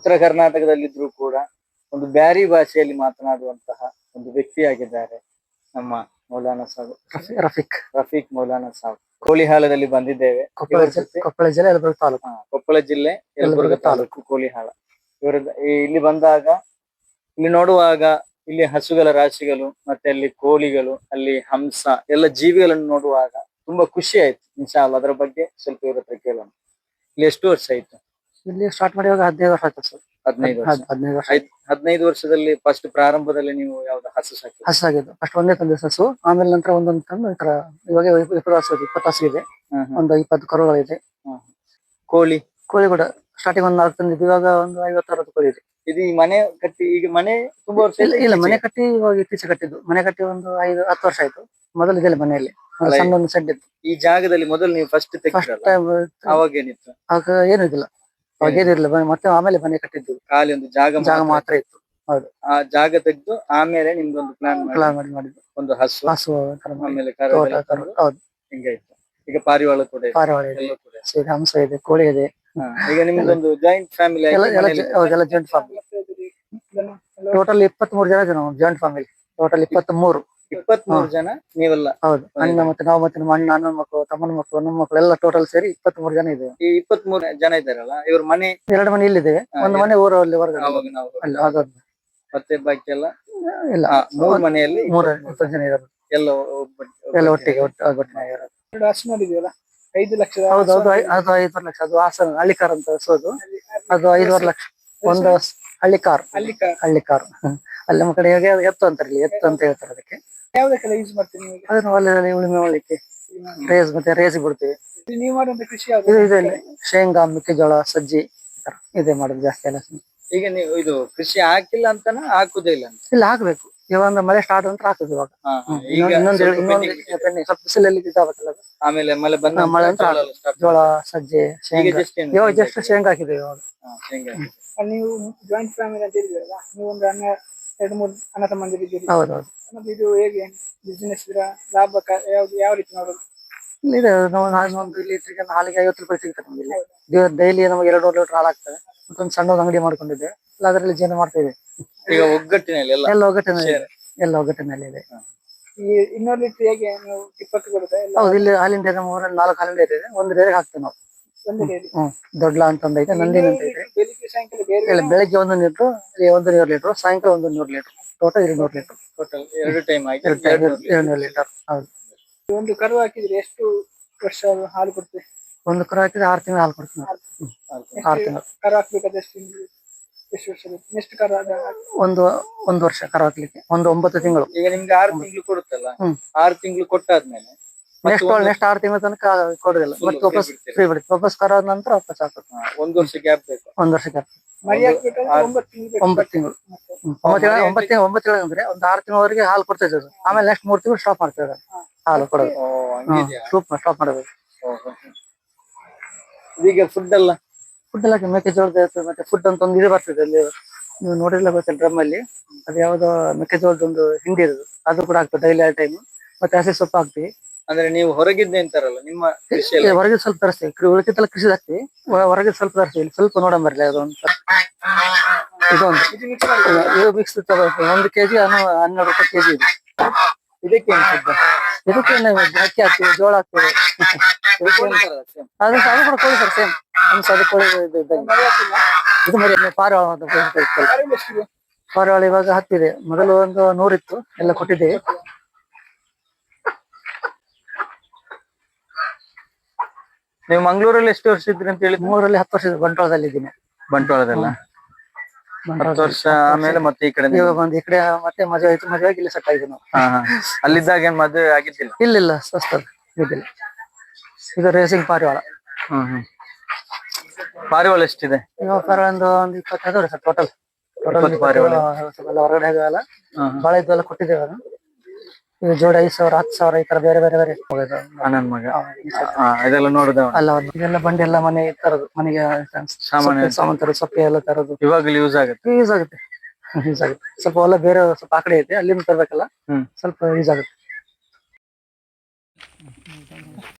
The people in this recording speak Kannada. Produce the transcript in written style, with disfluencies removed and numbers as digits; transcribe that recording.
ಉತ್ತರ ಕರ್ನಾಟಕದಲ್ಲಿದ್ರು ಕೂಡ ಒಂದು ಬ್ಯಾರಿ ಭಾಷೆಯಲ್ಲಿ ಮಾತನಾಡುವಂತಹ ಒಂದು ವ್ಯಕ್ತಿಯಾಗಿದ್ದಾರೆ ನಮ್ಮ ಮೌಲಾನಾ ಸಾಬ್. ರಫೀಕ್ ರಫೀಕ್ ಮೌಲಾನಾ ಸಾಬ್. ಕೋಳಿಹಾಳದಲ್ಲಿ ಬಂದಿದ್ದೇವೆ. ಕೊಪ್ಪಳ ಜಿಲ್ಲೆ ಯಲಬುರ್ಗಾ ತಾಲೂಕು. ಕೊಪ್ಪಳ ಜಿಲ್ಲೆ ಯಲಬುರ್ಗಾ ತಾಲೂಕು ಕೋಳಿಹಾಳ. ಇವರ ಇಲ್ಲಿ ಬಂದಾಗ ಇಲ್ಲಿ ನೋಡುವಾಗ ಇಲ್ಲಿ ಹಸುಗಳ ರಾಶಿಗಳು ಮತ್ತೆ ಅಲ್ಲಿ ಕೋಳಿಗಳು ಅಲ್ಲಿ ಹಂಸ ಎಲ್ಲ ಜೀವಿಗಳನ್ನು ನೋಡುವಾಗ ತುಂಬಾ ಖುಷಿ ಆಯ್ತು. ಇನ್ಶಾಅಲ್ಲಾ ಅದರ ಬಗ್ಗೆ ಸ್ವಲ್ಪ ಇವ್ರ ಹತ್ರ ಕೇಳೋಣ. ಇಲ್ಲಿ ಎಷ್ಟು ವರ್ಷ ಆಯ್ತು? ಇಲ್ಲಿ ಸ್ಟಾರ್ಟ್ ಮಾಡಿವಾಗ 15 ವರ್ಷ ಆಯ್ತು ಸರ್. 15 ವರ್ಷ. 15 ವರ್ಷ. 15 ವರ್ಷದಲ್ಲಿ ಫಸ್ಟ್ ಪ್ರಾರಂಭದಲ್ಲಿ ನೀವು ಯಾವ್ದು ಹಸು ಸಾಕಿ? ಹಸು ಆಗಿದ್ದು ಫಸ್ಟ್ ಒಂದೇ ತಂದೆ ಹಸು, ಆಮೇಲೆ ನಂತರ ಒಂದೊಂದು ತಂದು ಈ ತರ ಇವಾಗ 20 ಹಸು ಇದೆ, ಒಂದು 20 ಕರುಗಳಿದೆ. ಕೋಳಿ ಕೂಡ ಸ್ಟಾರ್ಟಿಂಗ್ ಒಂದು 4 ತಂದಿದ್ದು, ಇವಾಗ ಒಂದು 50-60 ಕೋಳಿ ಇದೆ. ಇದು ಈ ಮನೆ ಕಟ್ಟಿ ಈಗ ಮನೆ ತುಂಬಾ ವರ್ಷ ಇಲ್ಲ, ಮನೆ ಕಟ್ಟಿ ಇವಾಗ ಇತ್ತೀಚೆಗೆ ಕಟ್ಟಿದ್ದು. ಮನೆ ಕಟ್ಟಿ ಒಂದು 5-10 ವರ್ಷ ಆಯ್ತು. ಮೊದಲು ಇದೆಲ್ಲ ಮನೆಯಲ್ಲಿ ಸಣ್ಣ ಒಂದು ಸೆಡ್ ಇತ್ತು. ಈ ಜಾಗದಲ್ಲಿ ಮೊದಲು ನೀವು ಫಸ್ಟ್ ಅವಾಗ ಏನಿತ್ತು? ಆಗ ಏನು ಇದಿಲ್ಲ, ಅವಾಗ ಏನಿರಲಿಲ್ಲ. ಮತ್ತೆ ಆಮೇಲೆ ಮನೆ ಕಟ್ಟಿದ್ದು, ಖಾಲಿ ಒಂದು ಜಾಗ ಮಾತ್ರ ಇತ್ತು. ಹೌದು, ಆ ಜಾಗ ತೆಗೆದು ಆಮೇಲೆ ನಿಮ್ದೊಂದು ಪ್ಲಾನ್ ಮಾಡಿದ್ದು. ಒಂದು ಹಸು ಆಮೇಲೆ ಹೌದು, ಹಿಂಗಾಯ್ತು. ಈಗ ಪಾರಿವಾಳ ಕೂಡ ಇದೆ, ಪಾರಿವಾಳ ಇದೆ, ಹಂಸ ಇದೆ, ಕೋಳಿ ಇದೆ. ಈಗ ನಿಮ್ದೊಂದು ಜಾಯಿಂಟ್ ಫ್ಯಾಮಿಲಿ ಎಲ್ಲ ಜಾಯಿಂಟ್ ಫ್ಯಾಮಿಲಿ. ಟೋಟಲ್ 23 ಜನ ನಾವು ಜಾಯಿಂಟ್ ಫ್ಯಾಮಿಲಿ. ಟೋಟಲ್ 23 ಜನ ನೀವೆಲ್ಲ? ಹೌದು, ಅಣ್ಣ ಮತ್ತೆ ನಾವು ಮತ್ತೆ ನಮ್ಮ ಅಣ್ಣ, ಅಣ್ಣನ ಮಕ್ಕಳು, ತಮ್ಮನ ಮಕ್ಕಳು, ನಮ್ಮ ಮಕ್ಕಳು ಎಲ್ಲ ಟೋಟಲ್ ಸೇರಿ 23 ಜನ ಇದೆ. ಈ 23 ಜನ ಇದ್ದಾರಲ್ಲ, ಇವ್ರ ಮನೆ 2 ಮನೆ ಇಲ್ಲಿದೆ, ಒಂದು ಮನೆ ಊರಲ್ಲಿ ಹೊರಗಡೆ. ಮತ್ತೆ ಬಾಕಿ ಎಲ್ಲ ಇಲ್ಲ, 3 ಮನೆಯಲ್ಲಿ 20 ಜನ ಇರೋದು. ಎಲ್ಲ ಒಟ್ಟಿಗೆ ನೋಡಿದ್ವಲ್ಲ 5 ಲಕ್ಷ. ಹೌದು, ಅದು 5 ಲಕ್ಷ. ಅದು ಹಾಸನ ಹಳ್ಳಿಕಾರ್ ಅಂತ ಹಸೋದು, ಅದು 5.5 ಲಕ್ಷ. ಒಂದು ಹಳ್ಳಿಕಾರ್. ಅಲ್ಲಿ ನಮ್ಮ ಕಡೆ ಎತ್ತು ಅಂತಾರಲ್ಲ, ಎತ್ತು ಅಂತ ಹೇಳ್ತಾರೆ ಅದಕ್ಕೆ. ಯಾವ್ದಕ್ಕೆಲ್ಲ ಯೂಸ್ ಮಾಡ್ತೀವಿ ನೀವು? ಅದನ್ನ ಹೊಲದಲ್ಲಿ ಉಳುಮೆ ಮಾಡ್ಲಿಕ್ಕೆ ರೇಸ್ ಬಿಡ್ತೀವಿ. ನೀವು ಮಾಡುವಂತ ಕೃಷಿ ಇದು ಶೇಂಗಾ, ಮೆಕ್ಕೆಜೋಳ, ಸಜ್ಜಿ ಇದೆ ಮಾಡೋದು ಜಾಸ್ತಿ ಎಲ್ಲ. ಈಗ ನೀವು ಇದು ಕೃಷಿ ಹಾಕಿಲ್ಲ ಅಂತಾನ ಹಾಕುದೇ ಇಲ್ಲ? ಇಲ್ಲ, ಹಾಕ್ಬೇಕು. ಇವಾಗ ಮಳೆ ಸ್ಟಾರ್ಟ್ ಅಂತ ಹಾಕುದು. ಇವಾಗ ಇನ್ನೊಂದು ಸ್ವಲ್ಪ ಬಿಸಿಲಲ್ಲಿ ಇದಾಗಬೇಕಲ್ಲ, ಆಮೇಲೆ ಮಳೆ ಅಂತ ಜೋಳ, ಸಜ್ಜೆ, ಶೇಂಗಾ. ಇವಾಗ ಜಸ್ಟ್ ಶೇಂಗಾ ಹಾಕಿದ್ದೇವೆ ಇವಾಗ. ನೀವು ಜಾಯಿಂಟ್ ಫ್ಯಾಮಿಲಿ ಅಂತ ಹೇಳಿದ್ರಲ್ಲ, ನೀವು ಒಂದು 2-3 ಅಣ್ಣ ತಮ್ಮಂದಿರಿದ್ದೀರಿ. ಹೌದೌದು. ಇದು ಹೇಗೆ ಬಿಸಿನೆಸ್ ಲಾಭ ಯಾವ ರೀತಿ ನೋಡೋದು? ಇದೆ, ಒಂದು ಲೀಟರ್ಗೆ ಹಾಲಿಗೆ 50 ರೂಪಾಯಿ ಸಿಗ್ತದೆ ನಮಗೆ. ಡೈಲಿ ನಮಗೆ 200 ಲೀಟರ್ ಹಾಲು ಆಗ್ತದೆ. ಮತ್ತೊಂದು ಸಣ್ಣ ಅಂಗಡಿ ಮಾಡ್ಕೊಂಡಿದ್ದೆ, ಅದರಲ್ಲಿ ಜೀವನ ಮಾಡ್ತಾ ಇದೆ. ಈಗ ಒಗ್ಗಟ್ಟಿನಲ್ಲಿ ಎಲ್ಲ ಒಗ್ಗಟ್ಟಿನಲ್ಲಿ ಇದೆ. ಈ 200 ಲೀಟರ್ ಹೇಗೆ ನೀವು ಟಿಪ್ಪಕ್ಕೆ ಕೊಡುತ್ತಾ? ಹೌದು, ಇಲ್ಲಿ ಹಾಲಿಂದ ನಮ್ಮ ಊರಲ್ಲಿ 4 ಹಾಲಿಂದ ಇದೆ. ಒಂದು ಡೈರಿಗೆ ಹಾಕ್ತೇವೆ ನಾವು. ದೊಡ್ಡ ಅಂತಂದ ಇದೆ, ನಂದಿನಿ ಅಂತ ಇದೆ. ಬೆಳಿಗ್ಗೆ 1 ಲೀಟರ್, 100 ಲೀಟರ್, ಸಾಯಂಕಾಲ 100 litre, total 200 litre. Total 2 time ಆಗಿ 200 ಲೀಟರ್. ಹೌದು. ಒಂದು ಕರು ಹಾಕಿದ್ರೆ ಎಷ್ಟು ವರ್ಷ ಹಾಲು ಕೊಡ್ತೇವೆ? ಒಂದು ಕರು ಹಾಕಿದ್ರೆ 6 ತಿಂಗಳು ಹಾಲು ಕೊಡ್ತೀವಿ. 6 ತಿಂಗಳು ಕರು ಹಾಕ್ಬೇಕಾದ್ರೆ ಎಷ್ಟು ವರ್ಷ? ನೆಕ್ಸ್ಟ್ ಕರು ಒಂದು ವರ್ಷ ಕರು ಹಾಕ್ಲಿಕ್ಕೆ, ಒಂದು 9 ತಿಂಗಳು. ಈಗ ನಿಮ್ಗೆ 6 ತಿಂಗಳು ಕೊಡುತ್ತಲ್ಲ, 6 ತಿಂಗಳು ಕೊಟ್ಟಾದ್ಮೇಲೆ ನೆಕ್ಸ್ಟ್ 6 ತಿಂಗಳು ತನಕ ಕೊಡುದಿಲ್ಲ, ಮತ್ತೆ ವಾಪಸ್ ಫ್ರೀ ಬಿಡುತ್ತೆ. ವಾಪಸ್ ಕರಾದ ನಂತರ ವಾಪಸ್ ಹಾಕುದು. 1 ವರ್ಷ ಗ್ಯಾಪ್ ಬೇಕು. 1 ವರ್ಷ ಗ್ಯಾಪ್. 9 ತಿಂಗಳು. 9 ತಿಂಗಳು ಅಂದ್ರೆ ಒಂದು 6 ತಿಂಗಳವರೆಗೆ ಹಾಲು ಕೊಡ್ತಾ ಇದ್ದದ್ದು. ಆಮೇಲೆ ನೆಕ್ಸ್ಟ್ 3 ತಿಂಗಳು ಸ್ಟಾಪ್ ಮಾಡ್ತೇವೆ ಹಾಲು ಕೊಡೋದು. ಸ್ಟಾಪ್ ಮಾಡಬೇಕು. ಈಗ ಫುಡ್ ಎಲ್ಲ ಮೆಕ್ಕೆಜೋಳದ ಮತ್ತೆ ಫುಡ್ ಅಂತ ಒಂದು ಇದು ಬರ್ತದೆ ಅಲ್ಲಿ, ನೀವು ನೋಡಿರ್ಲ ಗೊತ್ತಿಲ್ಲ, ಡ್ರಮ್ ಅಲ್ಲಿ. ಅದು ಯಾವ್ದೋ ಮೆಕ್ಕೆಜೋಳದ ಒಂದು ಹಿಂಡಿ ಇರೋದು, ಅದು ಕೂಡ ಆಗ್ತದೆ ಡೈಲಿ ಆ ಟೈಮ್. ಮತ್ತೆ ಹಸಿ ಸೊಪ್ಪು ಹಾಕ್ತಿವಿ. ಅಂದ್ರೆ ನೀವು ಹೊರಗಿದ್ದೆ ಅಂತಾರಲ್ಲ, ನಿಮ್ಮ ಹೊರಗೆ ಸ್ವಲ್ಪ ತರಿಸ್ತೀವಿ. ಉಳಿಕೆಲ್ಲ ಕೃಷಿ ಹಾಕ್ತಿವಿ, ಹೊರಗೆ ಸ್ವಲ್ಪ ತರಿಸ್ತೀವಿ. ಸ್ವಲ್ಪ ನೋಡೋ ಬರ್ಲಿ ಅದೊಂದು ಇದು ಮಿಕ್ಸ್ 1 ಕೆಜಿ 12 ರೂಪಾಯಿ ಕೆಜಿ ಇದೆ. ಇದಕ್ಕೆ ಅಕ್ಕಿ ಹಾಕ್ತಿವಿ, ಜೋಳ ಹಾಕ್ತಿವಿ. ಅದು ಕೂಡ ಕೋಳಿ ಸರ್, ಸೇಮ್ ಅದು ಕೋಳಿ. ಇದು ಮರಿ ಪಾರಿವಾಳ ಅಂತ ಪಾರಿವಾಳ ಇವಾಗ 10 ಇದೆ. ಮೊದಲು ಒಂದು 100 ಇತ್ತು, ಎಲ್ಲ ಕೊಟ್ಟಿದ್ದೇವೆ. ನೀವು ಮಂಗಳೂರಲ್ಲಿ ಎಷ್ಟು ವರ್ಷ ಇದ್ರಿ ಅಂತ ಹೇಳಿ? ಮೂರಲ್ಲಿ 10 ವರ್ಷ ಬಂಟ್ವಾಳದಲ್ಲಿ ಇದ್ದೀನಿ. ಬಂಟ್ವಾಳದಲ್ಲ 10 ವರ್ಷ. ಆಮೇಲೆ ಮತ್ತೆ ಈ ಕಡೆ ಬಂದು ಈ ಕಡೆ ಮತ್ತೆ ಮದುವೆ ಆಯ್ತು. ಮದುವೆ ಆಗಿ ಇಲ್ಲಿ ಸೆಟ್ ಆಗಿದ್ವಿ ನಾವು. ಅಲ್ಲಿದ್ದಾಗ ಏನ್ ಮದುವೆ ಆಗಿದ್ದಿಲ್ಲ? ಇಲ್ಲ, ಸ್ವಸ್ಥ ಇದಿಲ್ಲ. ಇದು ರೇಸಿಂಗ್ ಪಾರಿವಾಳ. ಪಾರಿವಾಳ ಎಷ್ಟಿದೆ? ಇವಾಗ ಪಾರಿವಾಳ ಒಂದು 25 ವರ್ಷ ಟೋಟಲ್. ಹೊರಗಡೆ ಆಗಲ್ಲ, ಬಾಳ ಇದ್ವೆಲ್ಲ ಕೊಟ್ಟಿದ್ದೇವೆ. ಇದು ಜೋಡಿ 5,000, 10,000 ಈ ತರ ಬೇರೆ ಅಣ್ಣನ ಮಗ ಇದೆಲ್ಲ ನೋಡುದ ಅಲ್ಲ. ಇದೆಲ್ಲ ಬಂಡಿ ಎಲ್ಲ ಮನೆ ತರದು, ಮನೆಗೆ ಸಾಮಾನು ತರೋದು, ಸೊಪ್ಪೆ ಎಲ್ಲ ತರೋದು. ಇವಾಗಲೂ ಯೂಸ್ ಆಗುತ್ತೆ. ಸ್ವಲ್ಪ ಹೊಲ ಬೇರೆ ಸ್ವಲ್ಪ ಆ ಕಡೆ ಐತೆ, ಅಲ್ಲಿಂದ ತರ್ಬೇಕಲ್ಲ, ಸ್ವಲ್ಪ ಯೂಸ್ ಆಗುತ್ತೆ.